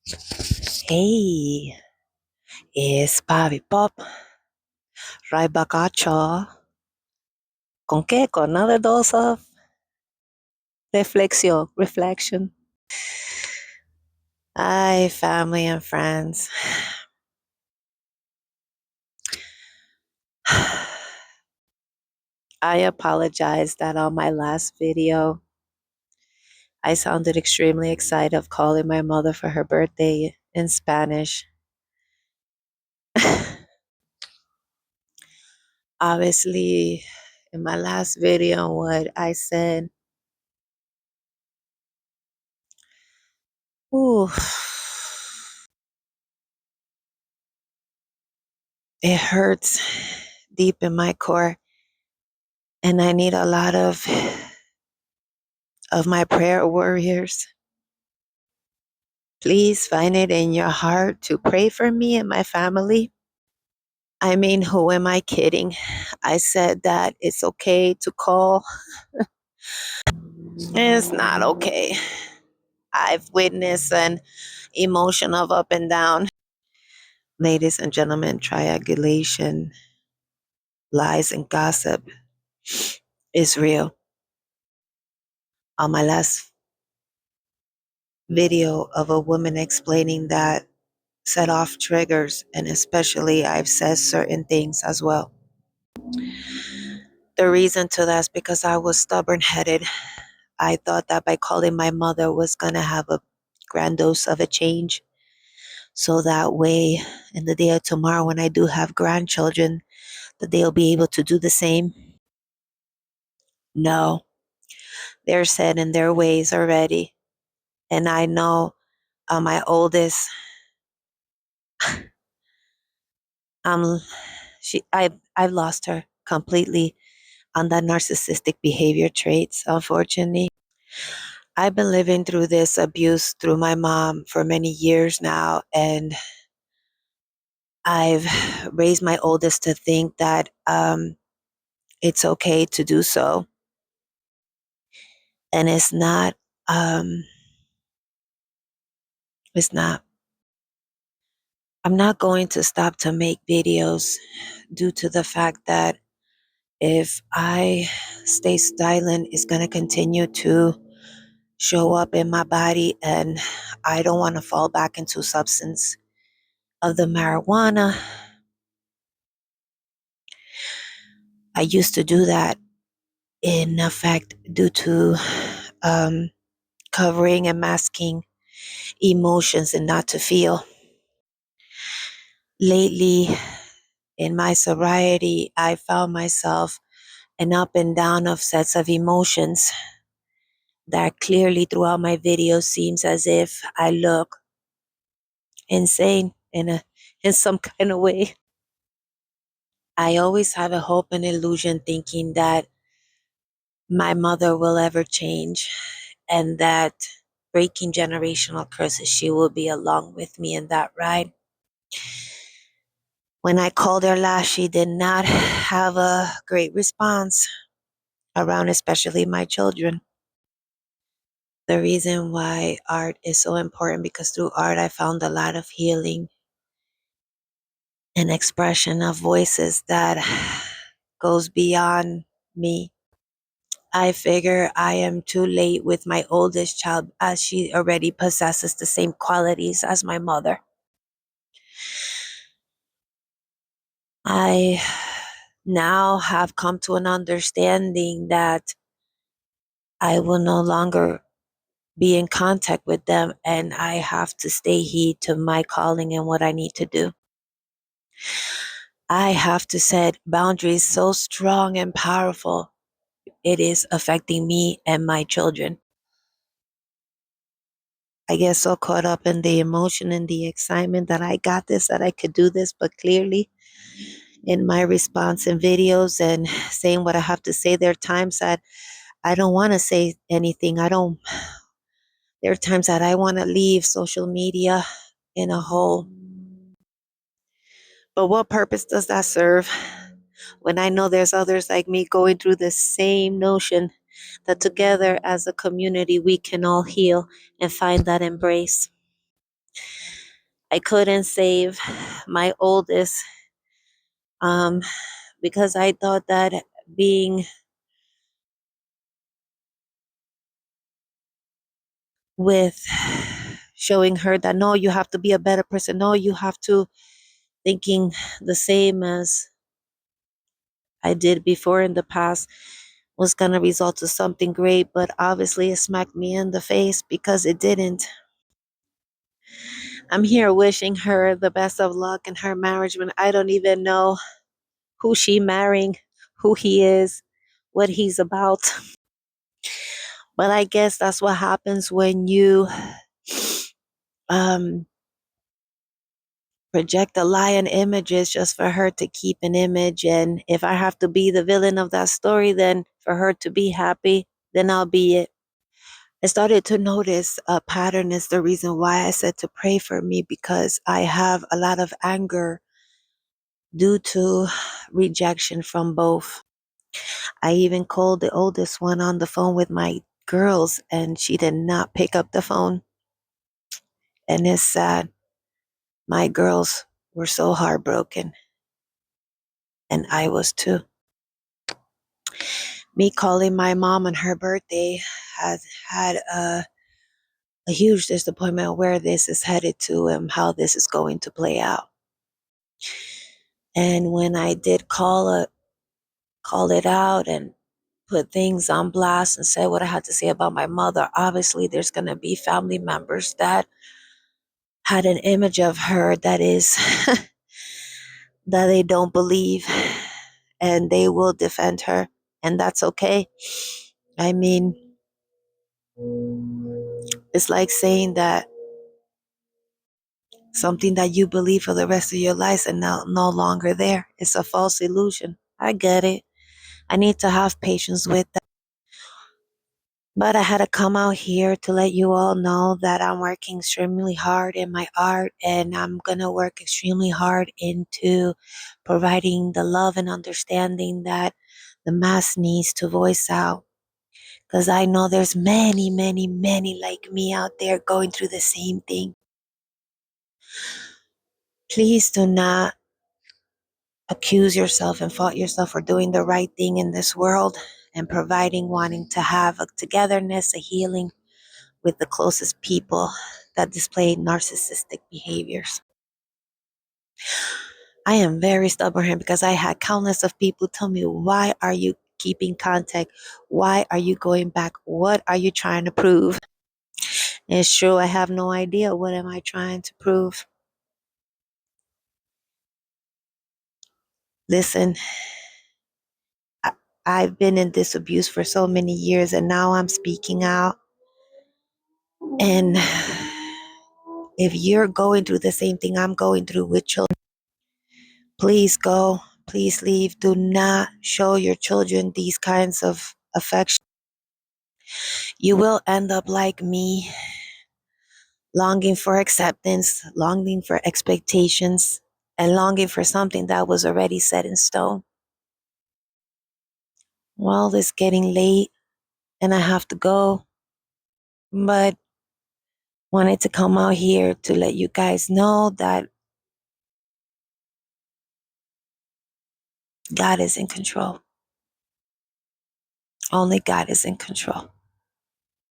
Hey, it's Bobby Pop, right back at y'all. ¿Con qué? Con another dose of reflection. Hi, family and friends. I apologize that on my last video, I sounded extremely excited of calling my mother for her birthday in Spanish. Obviously, in my last video, what I said, ooh, it hurts deep in my core, and I need a lot of my prayer warriors. Please find it in your heart to pray for me and my family. I mean, who am I kidding? I said that it's okay to call. It's not okay. I've witnessed an emotion of up and down. Ladies and gentlemen, triangulation, lies, and gossip is real. On my last video of a woman explaining that set off triggers, and especially I've said certain things as well. The reason to that is because I was stubborn headed. I thought that by calling my mother was going to have a grand dose of a change. So that way, in the day of tomorrow, when I do have grandchildren, that they'll be able to do the same. No, they're set in their ways already. And I know my oldest, I've lost her completely on that narcissistic behavior traits, unfortunately. I've been living through this abuse through my mom for many years now, and I've raised my oldest to think that it's okay to do so. And it's not, it's not. I'm not going to stop to make videos due to the fact that if I stay silent, it's going to continue to show up in my body, and I don't want to fall back into substance of the marijuana. I used to do that in effect due to covering and masking emotions and not to feel. Lately, in my sobriety, I found myself an up and down of sets of emotions that clearly throughout my videos seems as if I look insane in some kind of way. I always have a hope and illusion thinking that my mother will ever change and that breaking generational curses, she will be along with me in that ride. When I called her last, she did not have a great response around, especially my children. The reason why art is so important, because through art, I found a lot of healing and expression of voices that goes beyond me. I figure I am too late with my oldest child, as she already possesses the same qualities as my mother. I now have come to an understanding that I will no longer be in contact with them, and I have to stay heed to my calling and what I need to do. I have to set boundaries so strong and powerful. It is affecting me and my children. I get so caught up in the emotion and the excitement that I got this, that I could do this, but clearly in my response in videos and saying what I have to say, there are times that I don't want to say anything. There are times that I want to leave social media in a hole. But what purpose does that serve when I know there's others like me going through the same notion, that together as a community we can all heal and find that embrace? I couldn't save my oldest um, because I thought that being with showing her that no, you have to be a better person, no, you have to thinking the same as I did before in the past was going to result to something great, but obviously it smacked me in the face because it didn't. I'm here wishing her the best of luck in her marriage when I don't even know who she marrying, who he is, what he's about. But I guess that's what happens when you um, project a lie and images just for her to keep an image. And if I have to be the villain of that story, then for her to be happy, then I'll be it. I started to notice a pattern is the reason why I said to pray for me because I have a lot of anger due to rejection from both. I even called the oldest one on the phone with my girls and she did not pick up the phone. And it's sad. My girls were so heartbroken and I was too. Me calling my mom on her birthday has had a huge disappointment where this is headed to and how this is going to play out. And when I did call it out and put things on blast and say what I had to say about my mother, obviously there's going to be family members that had an image of her that is that they don't believe and they will defend her and that's okay. I mean, it's like saying that something that you believe for the rest of your life and now no longer there. It's a false illusion. I get it. I need to have patience with that. But I had to come out here to let you all know that I'm working extremely hard in my art and I'm going to work extremely hard into providing the love and understanding that the mass needs to voice out. Because I know there's many, many, many like me out there going through the same thing. Please do not accuse yourself and fault yourself for doing the right thing in this world and providing, wanting to have a togetherness, a healing with the closest people that display narcissistic behaviors. I am very stubborn here because I had countless of people tell me, why are you keeping contact? Why are you going back? What are you trying to prove? And it's true, I have no idea what am I trying to prove. Listen, I, I've been in this abuse for so many years and now I'm speaking out. And if you're going through the same thing I'm going through with children, please go, please leave. Do not show your children these kinds of affection. You will end up like me, longing for acceptance, longing for expectations, and longing for something that was already set in stone. Well, it's getting late and I have to go, but wanted to come out here to let you guys know that God is in control. Only God is in control.